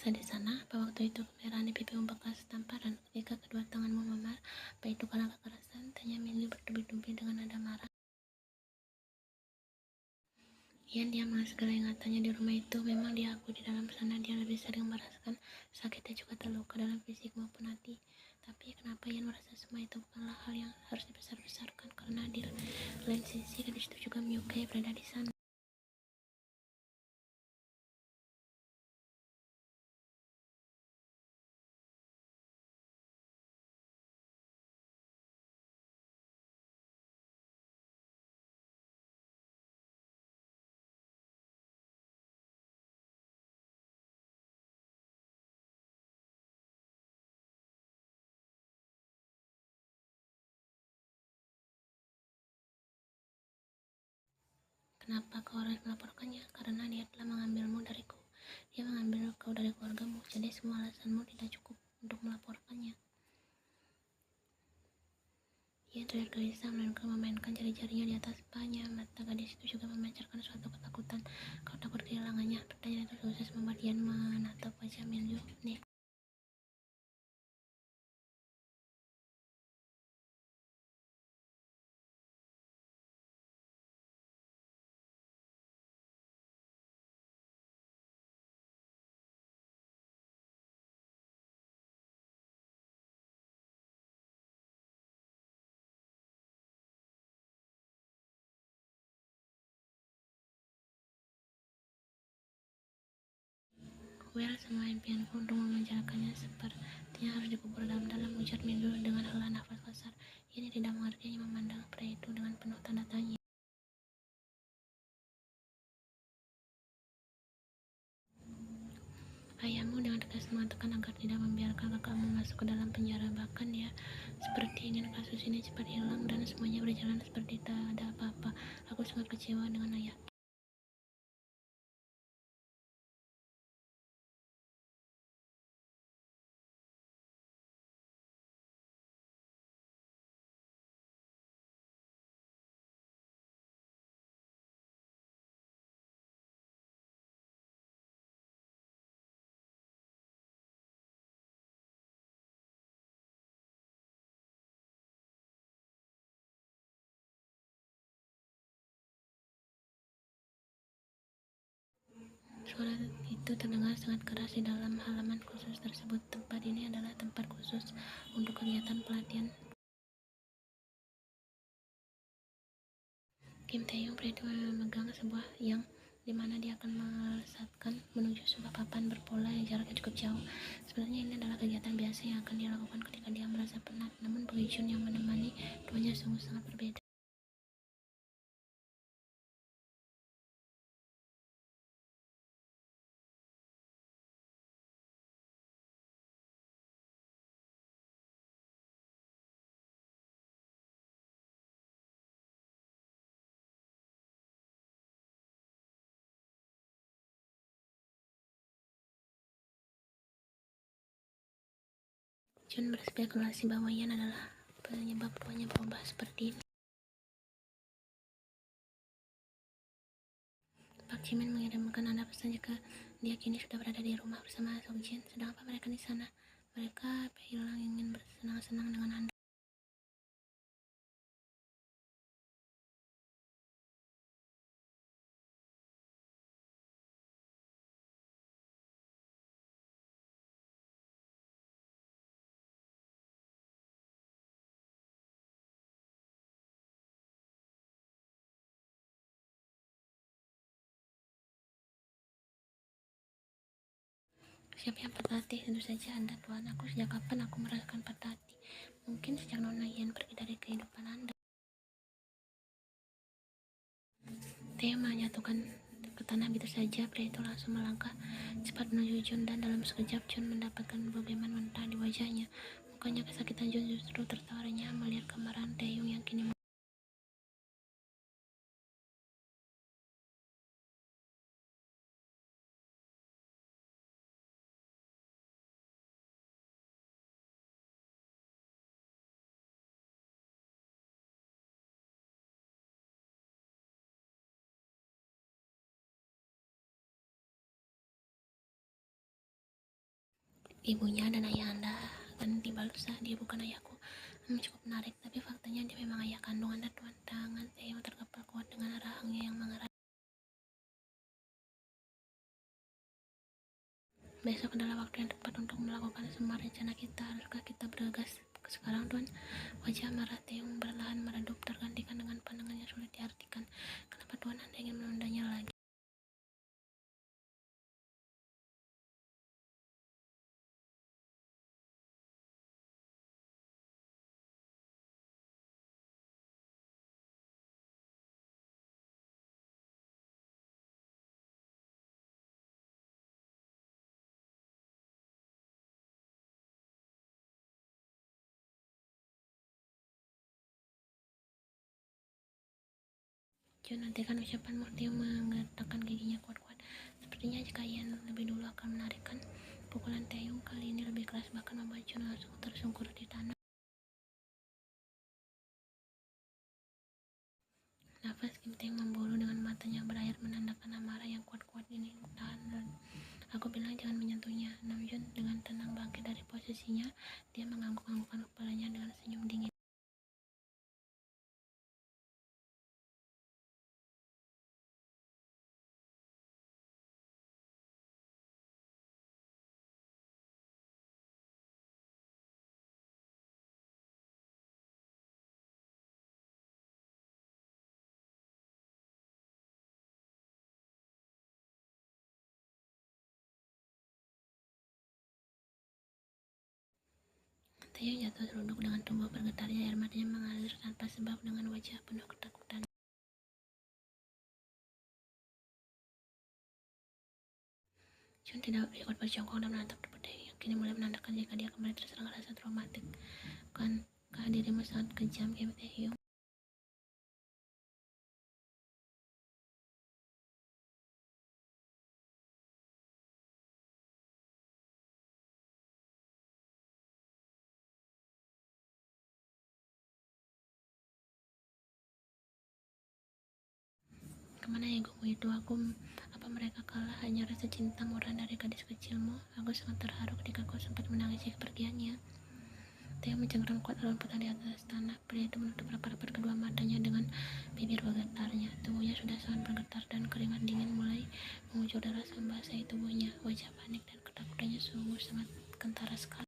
Kisah di sana, apa waktu itu kemerahan di pipimu bekas tamparan ketika kedua tanganmu memar? Apa itu karena kekerasan? Tanya Minli bertubi-tubi dengan nada marah. Ian diam dengan segala ingatannya di rumah itu. Memang dia akui di dalam sana dia lebih sering merasakan sakitnya juga terluka dalam fisik maupun hati. Tapi kenapa Ian merasa semua itu bukanlah hal yang harus dibesar-besarkan? Karena di lain sisi gadis itu juga menyukai berada di sana. Kenapa kau harus melaporkannya? Karena dia telah mengambilmu dariku. Dia mengambil kau dari keluargamu. Jadi semua alasanmu tidak cukup untuk melaporkannya. Ia terlihat gelisah memainkan jari-jarinya di atas pahanya. Mata gadis itu juga memancarkan suatu ketakutan. Kau takut kehilangannya? Pertanyaan itu sukses membuat Ian menatap wajah Minju. Nih, well, semua impianku untuk memenjarakannya sepertinya harus dikubur dalam-dalam, ujar Minju dengan hela nafas besar. Ini tidak mengerti, hanya memandang pria itu dengan penuh tanda tanya. Ayahmu dengan tegas mengatakan agar tidak membiarkan kakakmu masuk ke dalam penjara. Bahkan dia seperti ingin kasus ini cepat hilang dan semuanya berjalan seperti tak ada apa-apa. Aku sangat kecewa dengan ayah. Suara itu terdengar sangat keras di dalam halaman khusus tersebut. Tempat ini adalah tempat khusus untuk kegiatan pelatihan. Kim Taeyong, pria itu memegang sebuah yang dimana dia akan melesatkan menuju sebuah papan berpola yang jaraknya cukup jauh. Sebenarnya ini adalah kegiatan biasa yang akan dia lakukan ketika dia merasa penat, namun Bagi Jun yang menemani keduanya sungguh sangat berbeda. Jun berspekulasi bahwa Ian adalah penyebab tuanya berubah seperti ini. Park Jimin mengirimkan Anda pesan jika dia kini sudah berada di rumah bersama Sok Jin. Sedang apa mereka di sana? Mereka hilang ingin bersenang-senang dengan Anda. Siapa yang patah hati? Tentu saja Anda, Tuan. Aku sejak kapan aku merasakan patah hati? Mungkin sejak Nona Ian pergi dari kehidupan Anda. Theo menjatuhkan ke tanah begitu saja. Pria itu langsung melangkah cepat menuju Jun dan dalam sekejap Jun mendapatkan bebeman mentah di wajahnya. Mukanya kesakitan. Jun justru tertawa renyah melihat kemarahan Taeyong yang kini ibunya dan ayah Anda akan dibalusa, dia bukan ayahku. Cukup menarik, tapi faktanya dia memang ayah kandung Anda, Tuan. Tangan Taeyong terkepal kuat dengan rahangnya yang mengeras. Besok adalah waktu yang tepat untuk melakukan semua rencana kita. Haruskah kita bergegas sekarang, Tuan? Wajah marah Taeyong perlahan meredup, tergantikan dengan pandangan yang sulit diartikan. Kenapa Tuan Anda ingin menundanya lagi? Jun, nantikan ucapanmu. Taeyong menggetakkan giginya kuat-kuat. Sepertinya jika Ian lebih dulu akan menarikkan. Pukulan Taeyong kali ini lebih keras, bahkan membuat Jun langsung tersungkur di tanah. Nafas Kim Taeyong memburu dengan matanya berair menandakan amarah yang kuat-kuat ini. Tahan. Aku bilang jangan menyentuhnya. Namjoon dengan tenang bangkit dari posisinya. Dia mengangguk-anggukkan kepalanya dengan senyum dingin. Taeyong jatuh seruduk dengan tubuh bergetarnya. Air matanya mengalir tanpa sebab dengan wajah penuh ketakutan. Jun tidak ikut berjongkok dan menatap tubuh Taeyong. Kini mulai menandakan jika dia kembali terserang rasa traumatik. Bukankah dirimu sangat kejam, Kim Taeyong? Kemana egomu itu? Apa mereka kalah hanya rasa cinta murah dari gadis kecilmu? Aku sangat terharu ketika kau sempat menangisi kepergiannya. Theo mencengkeram kuat rumputan di atas tanah. Pria itu menutup rapat-rapat kedua matanya dengan bibir bergetarnya. Tubuhnya sudah sangat bergetar dan keringat dingin mulai mengucur darah membasahi tubuhnya. Wajah panik dan ketakutannya sungguh sangat kentara sekali.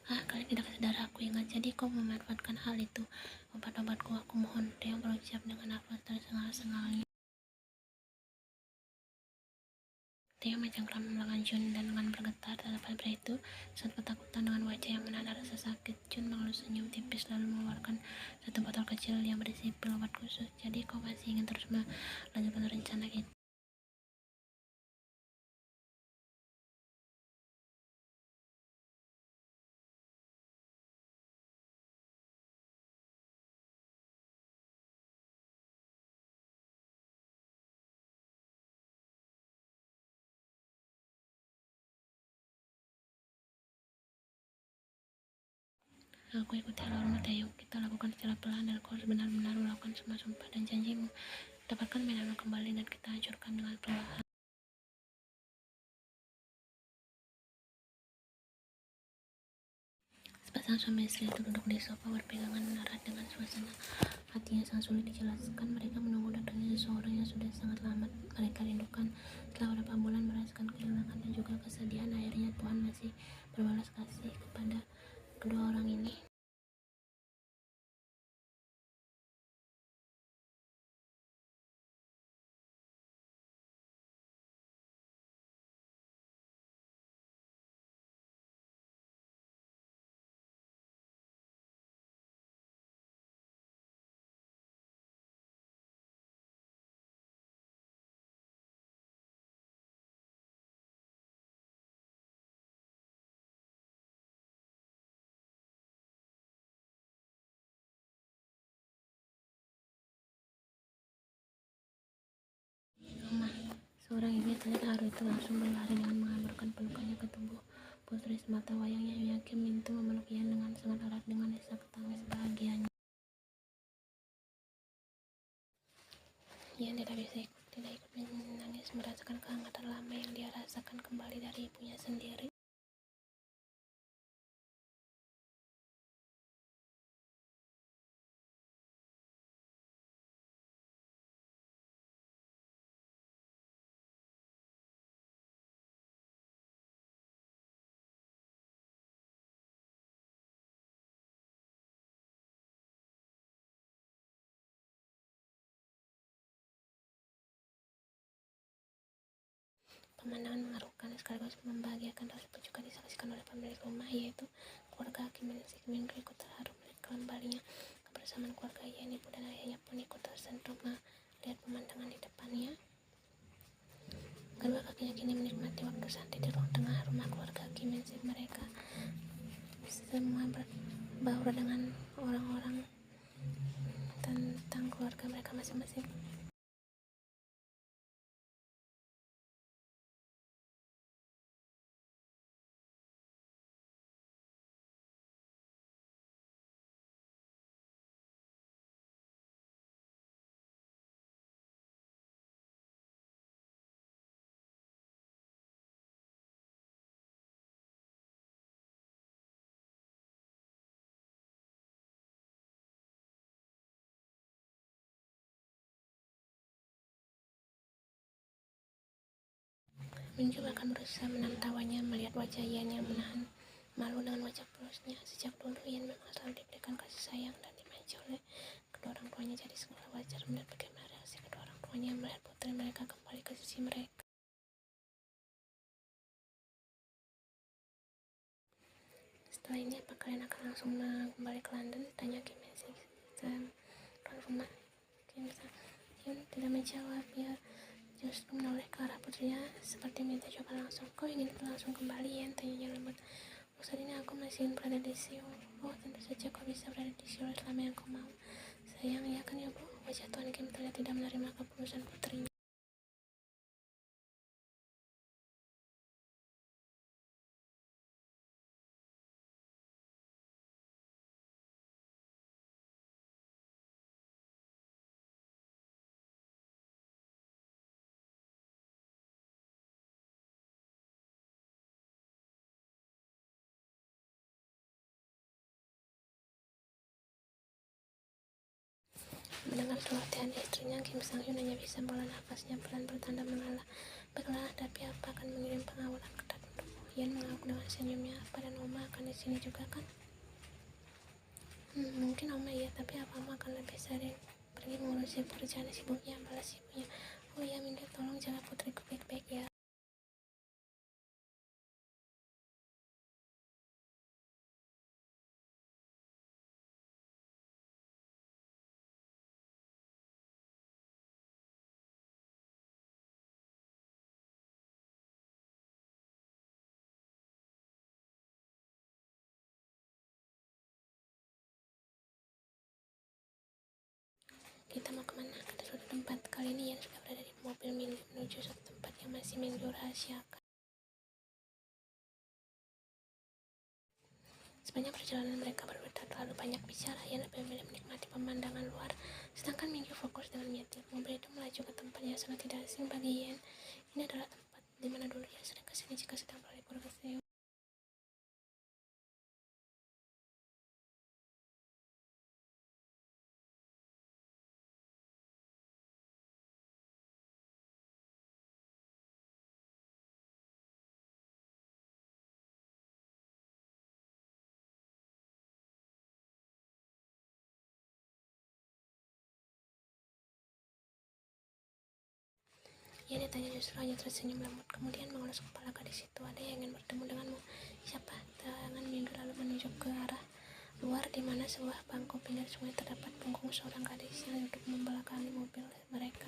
Kalian tidak sadar, aku ingat. Jadi kau memanfaatkan hal itu. Obat-obatku, aku mohon. Theo berucap dengan nafas tersengal-sengalnya. Theo mencengkram lengan Jun dan dengan bergetar tatapan pria itu saat ketakutan dengan wajah yang menahan rasa sakit. Jun mengelus senyum tipis lalu mengeluarkan satu botol kecil yang berisi pil obat khusus. Jadi kau masih ingin terus melanjutkan rencana kita? Aku ikuti alurmu, Taeyong. Kita lakukan secara pelan dan kau harus benar-benar melakukan semua sumpah dan janjimu. Dapatkan mainanmu kembali dan kita hancurkan dengan perlahan. Sepasang suami istri itu duduk di sofa berpegangan erat dengan suasana hatinya sangat sulit dijelaskan. Mereka menunggu datangnya seseorang yang sudah sangat lama mereka rindukan. Setelah beberapa bulan merasakan kehilangan dan juga kesedihan, akhirnya Tuhan masih berbalas kasih kepada kedua orang ini. itu langsung berlari dengan mengabarkan pelukannya ke tubuh putri semata wayangnya. Nyonya Kim itu memeluk Ian dengan sangat erat dengan isak tangis bahagianya. Ian tidak ikut menangis, merasakan kehangatan lama yang dia rasakan kembali dari ibunya sendiri. Pemandangan mengharukan sekaligus membahagiakan tersebut juga disaksikan oleh pemilik rumah, yaitu keluarga Kim Min Gil. Ikut terharu melihat kembalinya kebersamaan keluarga Ian. Ibu dan ayahnya pun ikut tersentuh melihat pemandangan di depannya. Kedua kakinya kini menikmati waktu santai di ruang tengah rumah keluarga Kim Min Sik. Mereka semua berbaur dengan orang-orang tentang keluarga mereka masing-masing. Minju akan berusaha menahan tawanya melihat wajah Ian yang menahan malu dengan wajah polos-nya. Sejak dulu Ian memang selalu diberikan kasih sayang dan dimanja oleh kedua orang tuanya, jadi segala wajar melihat bagaimana reaksi kedua orang tuanya melihat putri mereka kembali ke sisi mereka. Setelah ini, apa kalian akan langsung kembali ke London? Tanya Kim Min Sik tuan rumah. Kim Sang-hyun tidak menjawab. Ia justru menoleh ke arah putrinya seperti minta jawaban langsung. Kau ingin langsung kembali, Ian? Tanyanya lembut. Saat ini aku masih ingin berada di Seoul. Oh, tentu saja kau bisa berada di Seoul selama yang kau mau. Sayang, ya kan ya, Bu? Wajah Tuan Kim terlihat tidak menerima keputusan putrinya. Mendengar celoteh istrinya, Kim Sang-hyun hanya bisa mengelola nafasnya pelan bertanda mengalah. Baiklah, tapi apa akan mengirim pengawalan ketat untukmu? Ian mengangguk dengan senyumnya. Apa dan Oma akan di sini juga kan? Mungkin Oma iya, tapi apa Oma akan lebih sering pergi mengurusi pekerjaan sibuknya? Balas ibunya. Oh iya, Minda, tolong jaga putriku baik-baik ya. Kita mau kemana? Kata suatu tempat. Kali ini Ian sudah berada di mobil Mindy menuju suatu tempat yang masih Mindy rahasiakan. Sepanjang perjalanan mereka berdua terlalu banyak bicara. Ian lebih memilih menikmati pemandangan luar, sedangkan Mindy fokus dengan menyetir. Mobil itu melaju ke tempat yang sangat tidak asing bagi Ian. Ini adalah tempat di mana dulu ia sering kesini jika sedang berlibur ke Seoul. Ia ditanya justru hanya tersenyum lembut, kemudian mengelus kepala. Gadis itu, ada yang ingin bertemu denganmu. Siapa? Tangan Mindu lalu menunjuk ke arah luar, di mana sebuah bangku pinggir sungai terdapat punggung seorang gadis yang duduk membelakangi mobil mereka.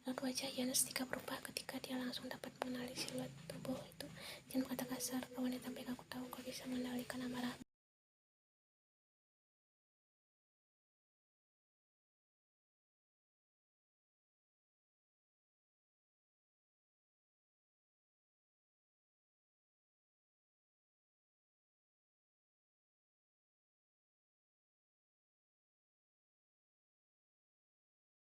Lalu wajah Ian sedikit berubah ketika dia langsung dapat mengenali siluet tubuh itu. Jangan berkata kasar, wanita baik, aku tahu kau bisa mengendalikan amarahmu.